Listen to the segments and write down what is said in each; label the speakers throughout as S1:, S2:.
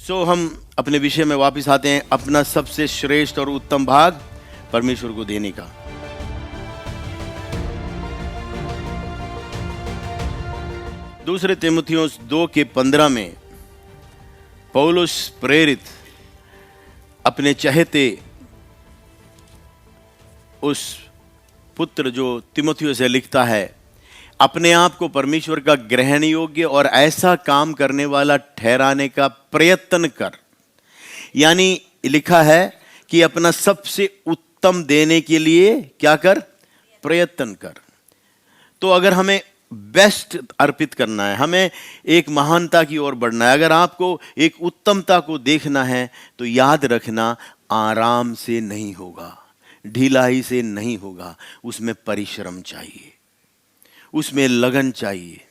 S1: हम अपने विषय में वापस आते हैं, अपना सबसे श्रेष्ठ और उत्तम भाग परमेश्वर को देने का। दूसरे तीमुथियुस 2:15 में पौलुस प्रेरित अपने चहेते उस पुत्र जो तीमुथियुस से लिखता है, अपने आप को परमेश्वर का ग्रहण योग्य और ऐसा काम करने वाला ठहराने का प्रयत्न कर। यानी लिखा है कि अपना सबसे उत्तम देने के लिए क्या कर? प्रयत्न कर। तो अगर हमें बेस्ट अर्पित करना है, हमें एक महानता की ओर बढ़ना है, अगर आपको एक उत्तमता को देखना है, तो याद रखना, आराम से नहीं होगा, ढिलाई से नहीं होगा। उसमें परिश्रम चाहिए, उसमें लगन चाहिए,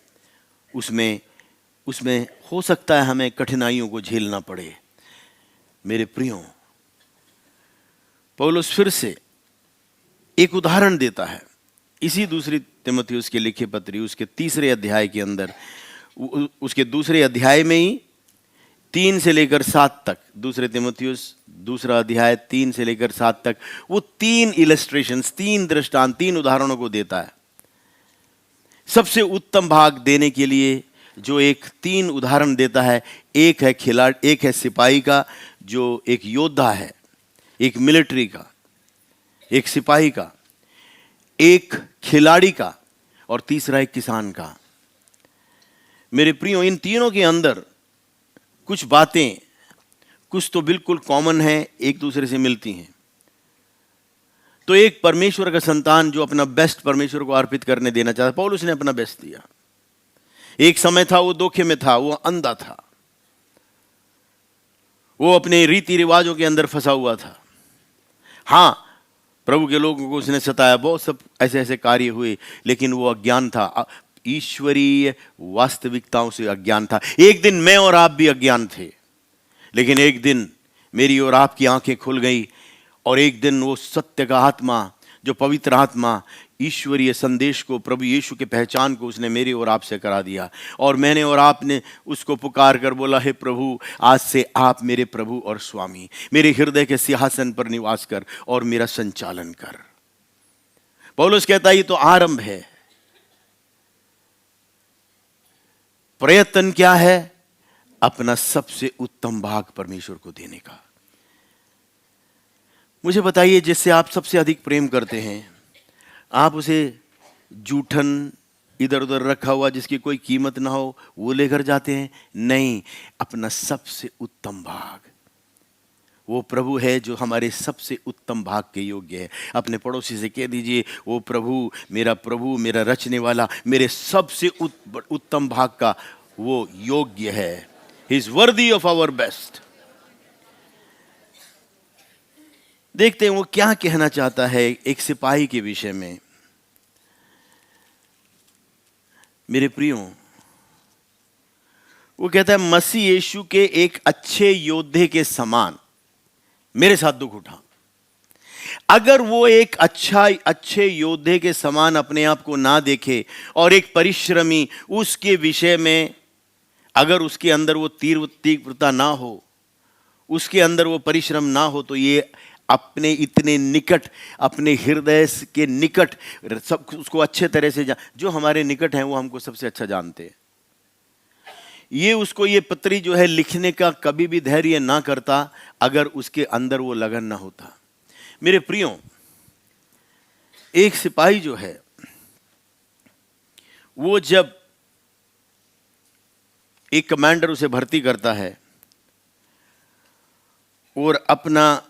S1: उसमें हो सकता है हमें कठिनाइयों को झेलना पड़े। मेरे प्रियो, पौलुस फिर से एक उदाहरण देता है इसी दूसरी तीमुथियुस के लिखे पत्री उसके 3 अध्याय के अंदर, उसके 2 अध्याय में ही 3 से लेकर 7 तक, दूसरे तीमुथियुस 2 अध्याय 3 से लेकर 7 तक, वो 3 इलस्ट्रेशंस, 3 दृष्टांत, 3 उदाहरणों को देता है सबसे उत्तम भाग देने के लिए। जो एक 3 उदाहरण देता है, एक है खिलाड़ी, एक है सिपाही का जो एक योद्धा है, एक मिलिट्री का, एक सिपाही का, एक खिलाड़ी का, और तीसरा एक किसान का। मेरे प्रियो, इन तीनों के अंदर कुछ बातें, कुछ तो बिल्कुल कॉमन है, एक दूसरे से मिलती हैं। तो एक परमेश्वर का संतान जो अपना बेस्ट परमेश्वर को अर्पित करने देना चाहता, पौलुस ने अपना बेस्ट दिया। एक समय था वो धोखे में था, वो अंधा था, वो अपने रीति रिवाजों के अंदर फंसा हुआ था। हाँ, प्रभु के लोगों को उसने सताया, बहुत सब ऐसे ऐसे कार्य हुए, लेकिन वो अज्ञान था, ईश्वरीय वास्तविकताओं से अज्ञान था। एक दिन मैं और आप भी अज्ञान थे, लेकिन एक दिन मेरी और आपकी आंखें खुल गई, और एक दिन वो सत्य का आत्मा, जो पवित्र आत्मा, ईश्वरीय संदेश को, प्रभु यीशु के पहचान को उसने मेरी और आपसे करा दिया। और मैंने और आपने उसको पुकार कर बोला, हे प्रभु, आज से आप मेरे प्रभु और स्वामी, मेरे हृदय के सिंहासन पर निवास कर और मेरा संचालन कर। पौलुस कहता है ये तो आरंभ है। प्रयत्न क्या है? अपना सबसे उत्तम भाग परमेश्वर को देने का। मुझे बताइए, जिससे आप सबसे अधिक प्रेम करते हैं, आप उसे जूठन इधर उधर रखा हुआ जिसकी कोई कीमत ना हो वो लेकर जाते हैं? नहीं, अपना सबसे उत्तम भाग, वो प्रभु है जो हमारे सबसे उत्तम भाग के योग्य है। अपने पड़ोसी से कह दीजिए, वो प्रभु मेरा रचने वाला, मेरे सबसे उत्तम भाग का वो योग्य है। He is worthy of our best. देखते हैं वो क्या कहना चाहता है एक सिपाही के विषय में। मेरे प्रियो, वो कहता है, मसीह यीशु के एक अच्छे योद्धे के समान मेरे साथ दुख उठा। अगर वो एक अच्छे योद्धे के समान अपने आप को ना देखे और एक परिश्रमी, उसके विषय में अगर उसके अंदर वो तीव्रता ना हो, उसके अंदर वो परिश्रम ना हो, तो ये अपने इतने निकट, अपने हृदय के निकट, सब उसको अच्छे तरह से जो हमारे निकट हैं वो हमको सबसे अच्छा जानते हैं, ये उसको ये पत्री जो है लिखने का कभी भी धैर्य ना करता अगर उसके अंदर वो लगन ना होता। मेरे प्रियो, एक सिपाही जो है वो जब एक कमांडर उसे भर्ती करता है और अपना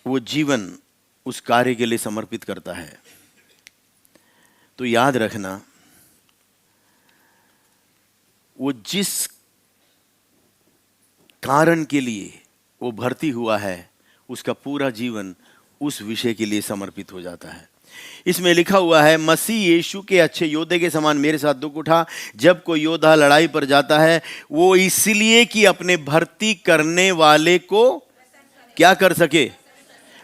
S1: वो जीवन उस कार्य के लिए समर्पित करता है, तो याद रखना, वो जिस कारण के लिए वो भर्ती हुआ है उसका पूरा जीवन उस विषय के लिए समर्पित हो जाता है। इसमें लिखा हुआ है, मसीह यीशु के अच्छे योद्धे के समान मेरे साथ दुख उठा। जब कोई योद्धा लड़ाई पर जाता है, वो इसलिए कि अपने भर्ती करने वाले को क्या कर सके,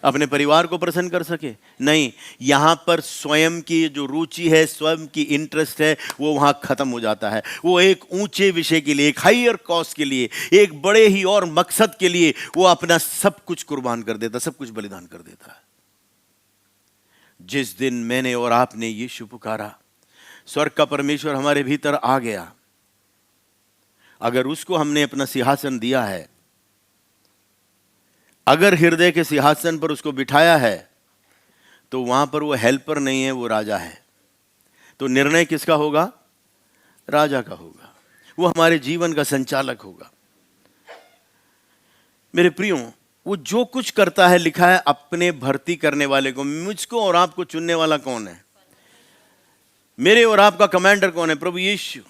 S1: अपने परिवार को प्रसन्न कर सके? नहीं, यहां पर स्वयं की जो रुचि है, स्वयं की इंटरेस्ट है, वो वहां खत्म हो जाता है। वो एक ऊंचे विषय के लिए, एक हायर कॉज के लिए, एक बड़े ही और मकसद के लिए वो अपना सब कुछ कुर्बान कर देता, सब कुछ बलिदान कर देता है। जिस दिन मैंने और आपने यीशु पुकारा, स्वर्ग का परमेश्वर हमारे भीतर आ गया। अगर उसको हमने अपना सिंहासन दिया है, अगर हृदय के सिंहासन पर उसको बिठाया है, तो वहां पर वो हेल्पर नहीं है, वो राजा है। तो निर्णय किसका होगा? राजा का होगा। वो हमारे जीवन का संचालक होगा। मेरे प्रियो, वो जो कुछ करता है, लिखा है अपने भर्ती करने वाले को। मुझको और आपको चुनने वाला कौन है? मेरे और आपका कमांडर कौन है? प्रभु यीशु।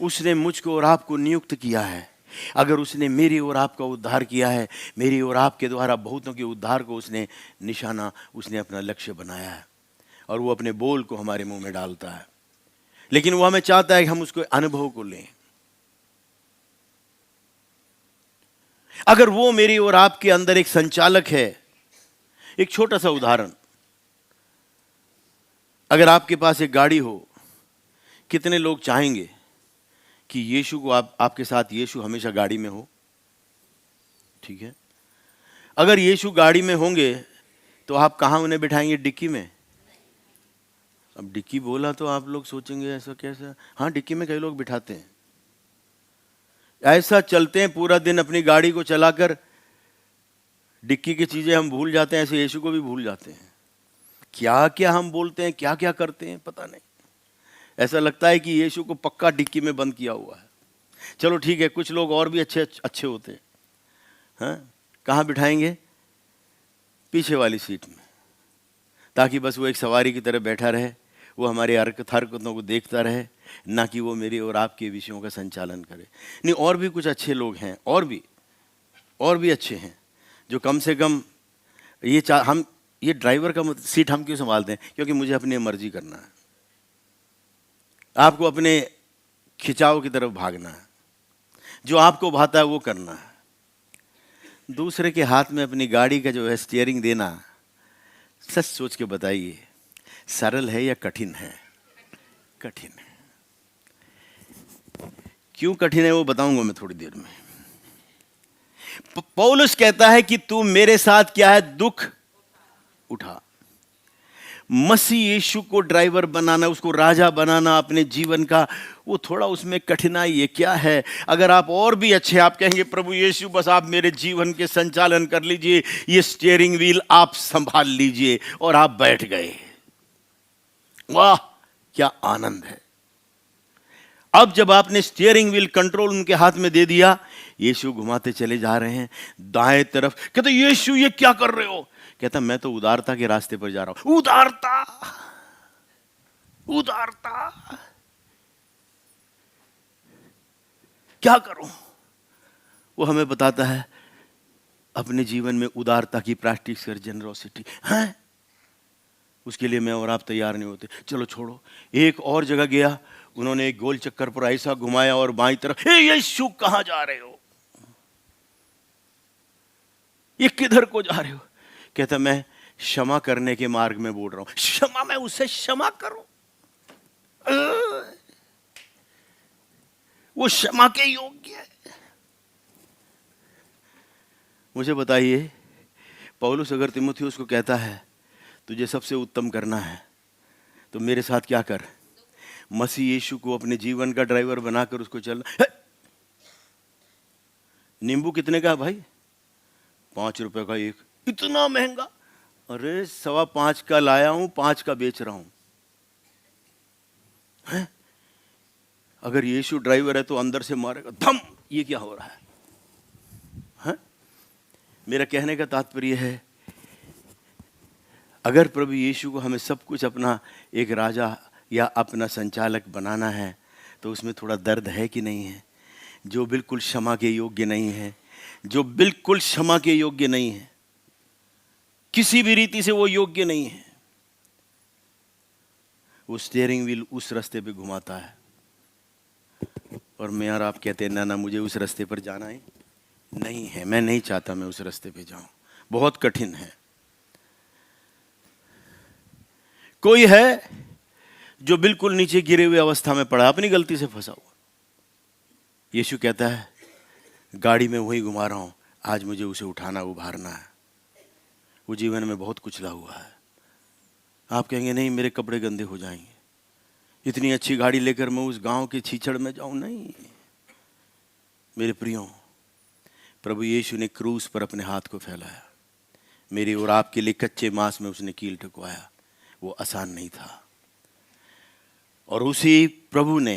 S1: उसने मुझको और आपको नियुक्त किया है। अगर उसने मेरी और आपका उद्धार किया है, मेरी और आपके द्वारा बहुतों के उद्धार को उसने निशाना, उसने अपना लक्ष्य बनाया है, और वो अपने बोल को हमारे मुंह में डालता है। लेकिन वो हमें चाहता है कि हम उसको अनुभव को लें। अगर वो मेरी और आपके अंदर एक संचालक है, एक छोटा सा उदाहरण, अगर आपके पास एक गाड़ी हो, कितने लोग चाहेंगे कि यीशु को आपके साथ यीशु हमेशा गाड़ी में हो? ठीक है। अगर यीशु गाड़ी में होंगे तो आप कहां उन्हें बिठाएंगे? डिक्की में। अब डिक्की बोला तो आप लोग सोचेंगे ऐसा कैसा? हाँ, डिक्की में कई लोग बिठाते हैं। ऐसा चलते हैं पूरा दिन अपनी गाड़ी को चलाकर, डिक्की की चीजें हम भूल जाते हैं, ऐसे यीशु को भी भूल जाते हैं। क्या क्या हम बोलते हैं, क्या क्या करते हैं, पता नहीं। ऐसा लगता है कि यीशु को पक्का डिक्की में बंद किया हुआ है। चलो ठीक है, कुछ लोग और भी अच्छे अच्छे होते हैं। हाँ, कहाँ बिठाएंगे? पीछे वाली सीट में, ताकि बस वो एक सवारी की तरह बैठा रहे, वो हमारे हरकतों को देखता रहे, ना कि वो मेरे और आपके विषयों का संचालन करे। नहीं, और भी कुछ अच्छे लोग हैं, और भी अच्छे हैं, जो कम से कम हम ये ड्राइवर का सीट हम क्यों संभालते हैं? क्योंकि मुझे अपनी मर्जी करना है, आपको अपने खिंचाव की तरफ भागना है, जो आपको भाता है वो करना है। दूसरे के हाथ में अपनी गाड़ी का जो है स्टीयरिंग देना, सच सोच के बताइए, सरल है या कठिन है? कठिन है। क्यों कठिन है वो बताऊंगा मैं थोड़ी देर में। पौलुस कहता है कि तू मेरे साथ क्या है? दुख उठा। मसीह यीशु को ड्राइवर बनाना, उसको राजा बनाना अपने जीवन का, वो थोड़ा उसमें कठिनाई है। क्या है? अगर आप और भी अच्छे, आप कहेंगे प्रभु यीशु बस आप मेरे जीवन के संचालन कर लीजिए, ये स्टीयरिंग व्हील आप संभाल लीजिए, और आप बैठ गए, वाह क्या आनंद है। अब जब आपने स्टीयरिंग व्हील कंट्रोल उनके हाथ में दे दिया, यीशु घुमाते चले जा रहे हैं दाएं तरफ। कहते यीशु ये क्या कर रहे हो? कहता मैं तो उदारता के रास्ते पर जा रहा हूं। उदारता, उदारता, क्या करूं? वो हमें बताता है अपने जीवन में उदारता की प्रैक्टिस कर, जेनरोसिटी है। उसके लिए मैं और आप तैयार नहीं होते। चलो छोड़ो। एक और जगह गया, उन्होंने एक गोल चक्कर पर ऐसा घुमाया और बाईं तरफ, यीशु कहां जा रहे हो? ये किधर को जा रहे हो? कहता मैं क्षमा करने के मार्ग में बोल रहा हूं। क्षमा, मैं उसे क्षमा करूं? वो क्षमा के योग्य है? मुझे बताइए, पौलुस अगर तीमुथियुस को कहता है तुझे सबसे उत्तम करना है, तो मेरे साथ क्या कर? मसीह यीशु को अपने जीवन का ड्राइवर बनाकर उसको चलना। नींबू कितने का भाई? 5 रुपए का एक। इतना महंगा? अरे 5.25 का लाया हूं, 5 का बेच रहा हूं। है? अगर यीशु ड्राइवर है तो अंदर से मारेगा धम, ये क्या हो रहा है? मेरा कहने का तात्पर्य है, अगर प्रभु यीशु को हमें सब कुछ अपना एक राजा या अपना संचालक बनाना है, तो उसमें थोड़ा दर्द है कि नहीं है? जो बिल्कुल क्षमा के योग्य नहीं है, जो बिल्कुल क्षमा के योग्य नहीं है, किसी भी रीति से वो योग्य नहीं है, वो स्टीयरिंग व्हील उस रास्ते पे घुमाता है। और मैं और आप कहते हैं ना ना मुझे उस रास्ते पर जाना है नहीं है, मैं नहीं चाहता मैं उस रास्ते पे जाऊं। बहुत कठिन है। कोई है जो बिल्कुल नीचे गिरे हुए अवस्था में पड़ा, अपनी गलती से फंसा हुआ। यीशु कहता है गाड़ी में वही घुमा रहा हूं, आज मुझे उसे उठाना उभारना है। वो जीवन में बहुत कुचला हुआ है। आप कहेंगे नहीं मेरे कपड़े गंदे हो जाएंगे, इतनी अच्छी गाड़ी लेकर मैं उस गांव के छीछड़ में जाऊं। नहीं मेरे प्रियो, प्रभु यीशु ने क्रूस पर अपने हाथ को फैलाया, मेरे और आपके लिए कच्चे मांस में उसने कील ठुकवाया। वो आसान नहीं था। और उसी प्रभु ने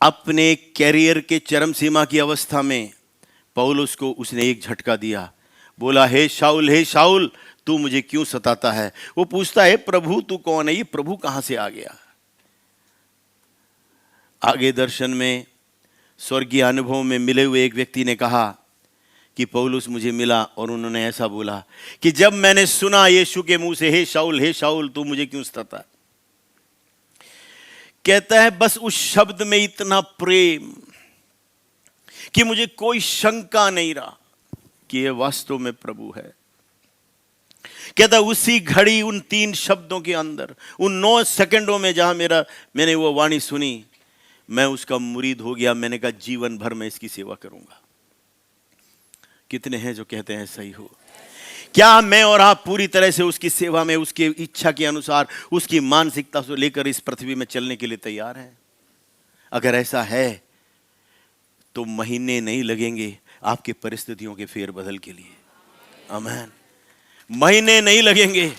S1: अपने कैरियर के चरम सीमा की अवस्था में पौलुस को उसने एक झटका दिया। बोला हे शाऊल तू मुझे क्यों सताता है। वो पूछता है प्रभु तू कौन है। ये प्रभु कहां से आ गया। आगे दर्शन में स्वर्गीय अनुभव में मिले हुए एक व्यक्ति ने कहा कि पौलुस मुझे मिला और उन्होंने ऐसा बोला कि जब मैंने सुना यीशु के मुंह से हे शाऊल तू मुझे क्यों सताता है, कहता है बस उस शब्द में इतना प्रेम कि मुझे कोई शंका नहीं रहा कि यह वास्तव में प्रभु है। कहता उसी घड़ी उन 3 शब्दों के अंदर, उन 9 सेकंडों में जहां मैंने वो वाणी सुनी, मैं उसका मुरीद हो गया। मैंने कहा जीवन भर मैं इसकी सेवा करूंगा। कितने हैं जो कहते हैं सही हो। क्या मैं और आप पूरी तरह से उसकी सेवा में, उसकी इच्छा के अनुसार, उसकी मानसिकता से लेकर इस पृथ्वी में चलने के लिए तैयार हैं? अगर ऐसा है तो महीने नहीं लगेंगे आपके परिस्थितियों के फेरबदल के लिए। आमीन। महीने नहीं लगेंगे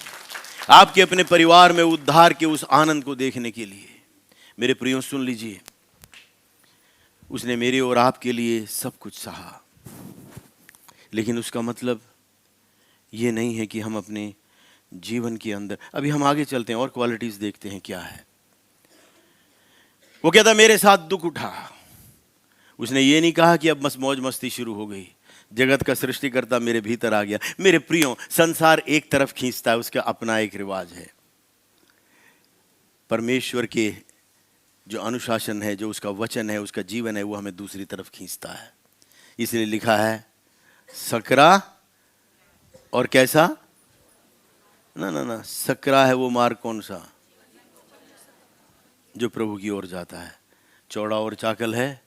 S1: आपके अपने परिवार में उद्धार के उस आनंद को देखने के लिए। मेरे प्रियो सुन लीजिए, उसने मेरे और आपके लिए सब कुछ सहा, लेकिन उसका मतलब ये नहीं है कि हम अपने जीवन के अंदर, अभी हम आगे चलते हैं और क्वालिटीज देखते हैं क्या है। वो कहता मेरे साथ दुख उठा। उसने ये नहीं कहा कि अब बस मौज मस्ती शुरू हो गई, जगत का सृष्टिकर्ता मेरे भीतर आ गया। मेरे प्रियो, संसार एक तरफ खींचता है, उसका अपना एक रिवाज है। परमेश्वर के जो अनुशासन है, जो उसका वचन है, उसका जीवन है, वो हमें दूसरी तरफ खींचता है। इसलिए लिखा है सकरा और कैसा ना सकरा है वो मार्ग कौन सा जो प्रभु की ओर जाता है, चौड़ा और चाकल है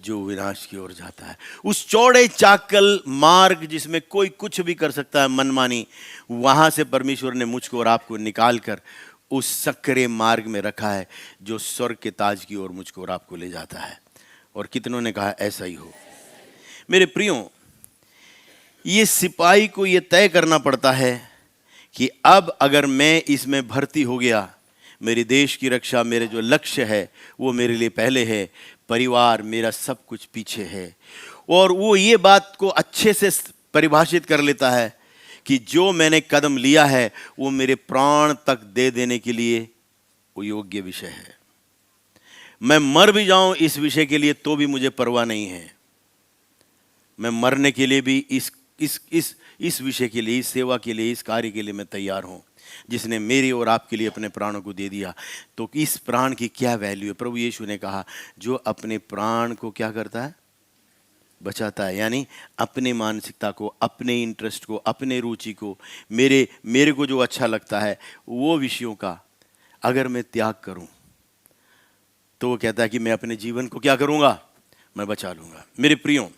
S1: जो विनाश की ओर जाता है। उस चौड़े चाकल मार्ग जिसमें कोई कुछ भी कर सकता है मनमानी, वहां से परमेश्वर ने मुझको और आपको निकाल कर उस सकरे मार्ग में रखा है जो स्वर्ग के ताज की ओर मुझको और आपको ले जाता है। और कितनों ने कहा ऐसा ही हो। मेरे प्रियो, ये सिपाही को ये तय करना पड़ता है कि अब अगर मैं इसमें भर्ती हो गया, मेरे देश की रक्षा, मेरे जो लक्ष्य है वो मेरे लिए पहले है, परिवार मेरा सब कुछ पीछे है। और वो ये बात को अच्छे से परिभाषित कर लेता है कि जो मैंने कदम लिया है वो मेरे प्राण तक दे देने के लिए वो योग्य विषय है। मैं मर भी जाऊं इस विषय के लिए तो भी मुझे परवाह नहीं है। मैं मरने के लिए भी इस विषय के लिए, इस सेवा के लिए, इस कार्य के लिए मैं तैयार हूं, जिसने मेरे और आपके लिए अपने प्राणों को दे दिया। तो इस प्राण की क्या वैल्यू है। प्रभु यीशु ने कहा जो अपने प्राण को क्या करता है, बचाता है। यानी अपने मानसिकता को, अपने इंटरेस्ट को, अपने रुचि को, मेरे को जो अच्छा लगता है वो विषयों का अगर मैं त्याग करूं तो वो कहता है कि मैं अपने जीवन को क्या करूंगा, मैं बचा लूंगा। मेरे प्रियो,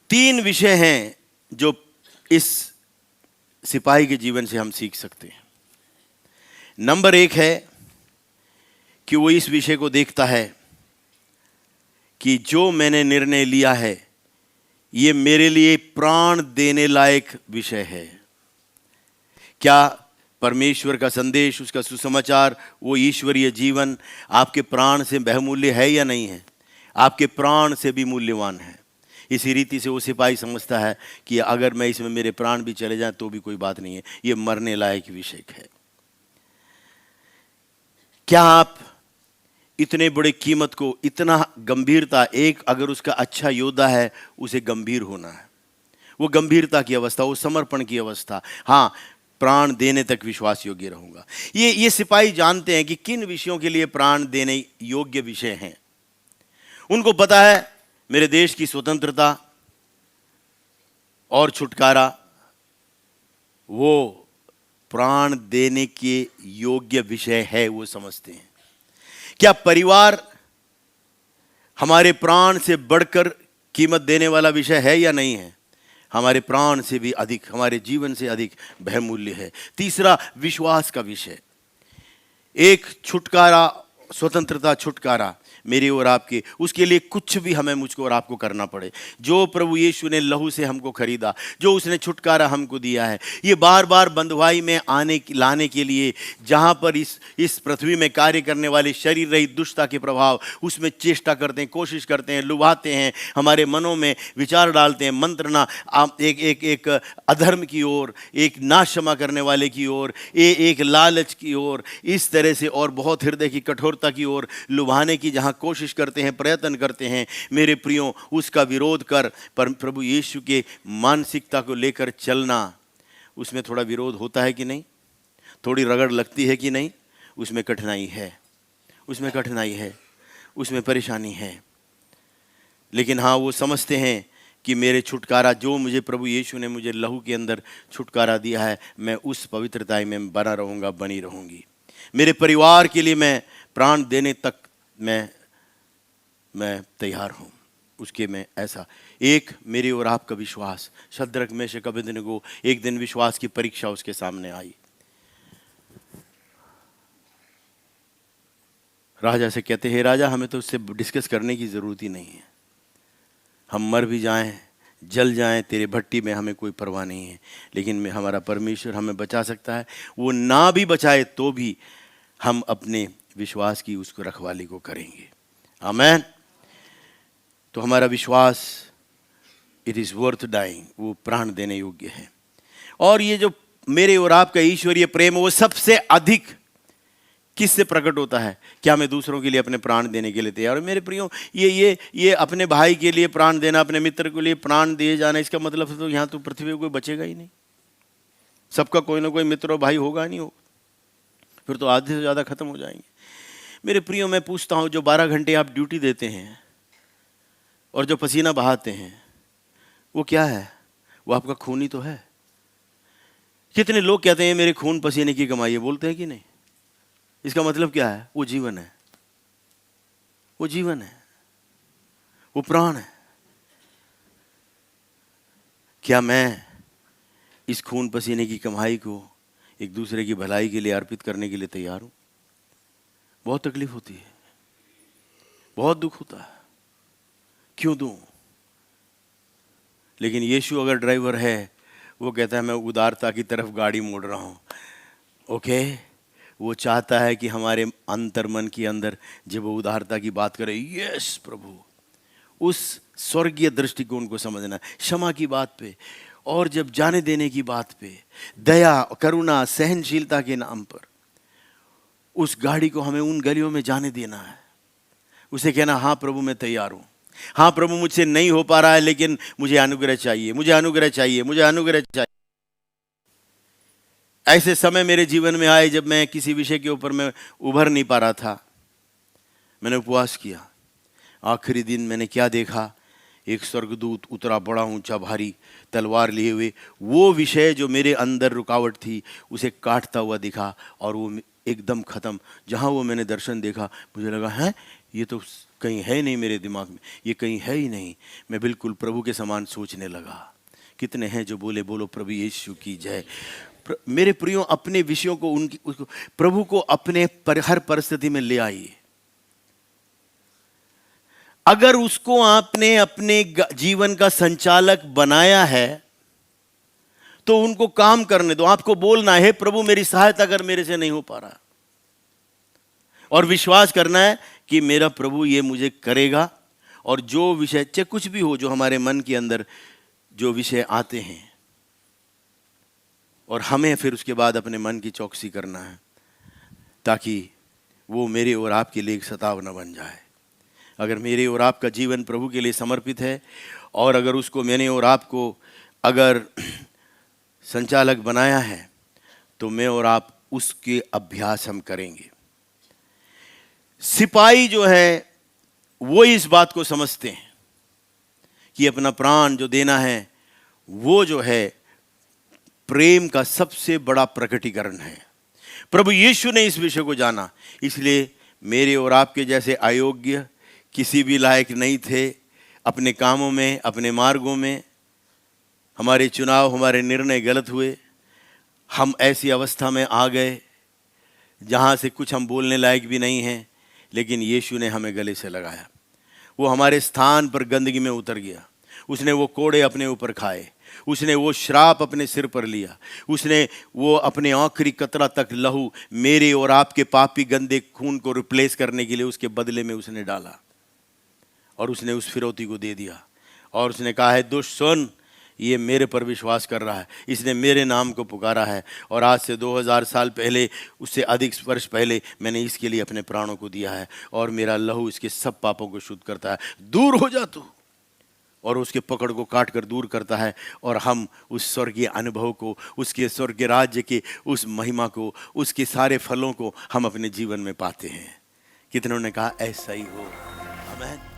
S1: 3 विषय हैं जो इस सिपाही के जीवन से हम सीख सकते हैं। नंबर 1 है कि वो इस विषय को देखता है कि जो मैंने निर्णय लिया है ये मेरे लिए प्राण देने लायक विषय है। क्या परमेश्वर का संदेश, उसका सुसमाचार, वो ईश्वरीय जीवन आपके प्राण से बहुमूल्य है या नहीं है? आपके प्राण से भी मूल्यवान है। इसी रीति से वो सिपाही समझता है कि अगर मैं इसमें मेरे प्राण भी चले जाएं तो भी कोई बात नहीं है, ये मरने लायक विषय है। क्या आप इतने बड़े कीमत को, इतना गंभीरता, एक अगर उसका अच्छा योद्धा है उसे गंभीर होना है, वो गंभीरता की अवस्था, वो समर्पण की अवस्था, हाँ प्राण देने तक विश्वास योग्य रहूंगा। ये सिपाही जानते हैं कि किन विषयों के लिए प्राण देने योग्य विषय हैं। उनको पता है मेरे देश की स्वतंत्रता और छुटकारा वो प्राण देने के योग्य विषय है, वो समझते हैं। क्या परिवार हमारे प्राण से बढ़कर कीमत देने वाला विषय है या नहीं है? हमारे प्राण से भी अधिक, हमारे जीवन से अधिक बहुमूल्य है। तीसरा, विश्वास का विषय। एक छुटकारा, स्वतंत्रता, छुटकारा मेरे और आपके, उसके लिए कुछ भी हमें, मुझको और आपको करना पड़े। जो प्रभु यीशु ने लहू से हमको खरीदा, जो उसने छुटकारा हमको दिया है, ये बार बार बंधुआई में लाने के लिए, जहाँ पर इस पृथ्वी में कार्य करने वाले शरीर रहित दुष्टता के प्रभाव उसमें चेष्टा करते हैं, कोशिश करते हैं, लुभाते हैं, हमारे मनों में विचार डालते हैं, मंत्रणा एक अधर्म की ओर, एक नाश क्षमा करने वाले की ओर, एक लालच की ओर, इस तरह से और बहुत हृदय की कठोरता की ओर लुभाने की जहाँ कोशिश करते हैं, प्रयत्न करते हैं। मेरे प्रियो, उसका विरोध कर, पर प्रभु यीशु के मानसिकता को लेकर चलना, उसमें थोड़ा विरोध होता है कि नहीं? थोड़ी रगड़ लगती है कि नहीं? उसमें कठिनाई है, उसमें कठिनाई है, उसमें परेशानी है। लेकिन हाँ, वो समझते हैं कि मेरे छुटकारा, जो मुझे प्रभु यीशु ने मुझे लहू के अंदर छुटकारा दिया है, मैं उस पवित्रता में बना रहूँगा, बनी रहूँगी। मेरे परिवार के लिए मैं प्राण देने तक मैं तैयार हूँ। उसके में ऐसा एक मेरे और आपका विश्वास। शद्रक, मेशक, अबेदनगो, एक दिन विश्वास की परीक्षा उसके सामने आई। राजा से कहते हैं, राजा, हमें तो उससे डिस्कस करने की ज़रूरत ही नहीं है। हम मर भी जाएं, जल जाएं तेरे भट्टी में, हमें कोई परवाह नहीं है। लेकिन हमारा परमेश्वर हमें बचा सकता है। वो ना भी बचाए तो भी हम अपने विश्वास की उसको रखवाली को करेंगे। आमेन। तो हमारा विश्वास, इट इज़ वर्थ डाइंग, वो प्राण देने योग्य है। और ये जो मेरे और आपका ईश्वरीय प्रेम, वो सबसे अधिक किससे प्रकट होता है? क्या मैं दूसरों के लिए अपने प्राण देने के लिए तैयार हूं? मेरे प्रियो, ये अपने भाई के लिए प्राण देना, अपने मित्र के लिए प्राण दिए जाना, इसका मतलब तो यहाँ तो पृथ्वी में कोई बचेगा ही नहीं। सबका कोई ना कोई मित्र और भाई होगा नहीं, हो फिर तो आधे से ज़्यादा खत्म हो जाएंगे। मेरे प्रियो, मैं पूछता हूँ, जो 12 घंटे आप ड्यूटी देते हैं और जो पसीना बहाते हैं, वो क्या है? वो आपका खून ही तो है। कितने लोग कहते हैं मेरे खून पसीने की कमाई है, बोलते हैं कि नहीं? इसका मतलब क्या है? वो जीवन है, वो जीवन है, वो प्राण है। क्या मैं इस खून पसीने की कमाई को एक दूसरे की भलाई के लिए अर्पित करने के लिए तैयार हूं? बहुत तकलीफ होती है, बहुत दुख होता है, क्यों दूं? लेकिन यीशु अगर ड्राइवर है, वो कहता है मैं उदारता की तरफ गाड़ी मोड़ रहा हूं। ओके, वो चाहता है कि हमारे अंतर मन के अंदर जब वो उदारता की बात करे, यस प्रभु, उस स्वर्गीय दृष्टिकोण को समझना, क्षमा की बात पे, और जब जाने देने की बात पे, दया, करुणा, सहनशीलता के नाम पर उस गाड़ी को हमें उन गलियों में जाने देना है। उसे कहना, हाँ प्रभु मैं तैयार हूँ, हाँ प्रभु मुझसे नहीं हो पा रहा है, लेकिन मुझे अनुग्रह चाहिए, मुझे अनुग्रह चाहिए, मुझे अनुग्रह चाहिए। ऐसे समय मेरे जीवन में आए जब मैं किसी विषय के ऊपर मैं उभर नहीं पा रहा था। मैंने उपवास किया। आखिरी दिन मैंने क्या देखा? एक स्वर्गदूत उतरा, बड़ा ऊंचा भारी तलवार लिए हुए। वो विषय जो मेरे अंदर रुकावट थी, उसे काटता हुआ दिखा, और वो एकदम खत्म। जहाँ वो मैंने दर्शन देखा, मुझे लगा है ये तो कहीं है नहीं मेरे दिमाग में, ये कहीं है ही नहीं। मैं बिल्कुल प्रभु के समान सोचने लगा। कितने हैं जो बोले, बोलो प्रभु यीशु की जय। मेरे प्रियो, अपने विषयों को प्रभु को अपने हर परिस्थिति में ले आइए। अगर उसको आपने अपने जीवन का संचालक बनाया है, तो उनको काम करने दो। आपको बोलना है, प्रभु मेरी सहायता कर, मेरे से नहीं हो पा रहा, और विश्वास करना है कि मेरा प्रभु ये मुझे करेगा। और जो विषय, चाहे कुछ भी हो, जो हमारे मन के अंदर जो विषय आते हैं, और हमें फिर उसके बाद अपने मन की चौकसी करना है, ताकि वो मेरे और आपके लिए एक सताव न बन जाए। अगर मेरे और आपका जीवन प्रभु के लिए समर्पित है, और अगर उसको मैंने और आपको अगर संचालक बनाया है, तो मैं और आप उसके अभ्यास हम करेंगे। सिपाही जो है वो इस बात को समझते हैं कि अपना प्राण जो देना है वो जो है प्रेम का सबसे बड़ा प्रकटीकरण है। प्रभु यीशु ने इस विषय को जाना, इसलिए मेरे और आपके जैसे अयोग्य, किसी भी लायक नहीं थे, अपने कामों में, अपने मार्गों में हमारे चुनाव, हमारे निर्णय गलत हुए, हम ऐसी अवस्था में आ गए जहाँ से कुछ हम बोलने लायक भी नहीं हैं, लेकिन यीशु ने हमें गले से लगाया। वो हमारे स्थान पर गंदगी में उतर गया, उसने वो कोड़े अपने ऊपर खाए, उसने वो श्राप अपने सिर पर लिया, उसने वो अपने आखिरी कतरा तक लहू मेरे और आपके पापी गंदे खून को रिप्लेस करने के लिए उसके बदले में उसने डाला, और उसने उस फिरौती को दे दिया, और उसने कहा है, दुष्ट सुन, ये मेरे पर विश्वास कर रहा है, इसने मेरे नाम को पुकारा है, और आज से 2000 साल पहले, उससे अधिक वर्ष पहले मैंने इसके लिए अपने प्राणों को दिया है, और मेरा लहू इसके सब पापों को शुद्ध करता है। दूर हो जा तू, और उसके पकड़ को काट कर दूर करता है, और हम उस स्वर्गीय अनुभव को, उसके स्वर्गीय राज्य के उस महिमा को, उसके सारे फलों को हम अपने जीवन में पाते हैं। कितनों ने कहा ऐसा ही हो। आमीन।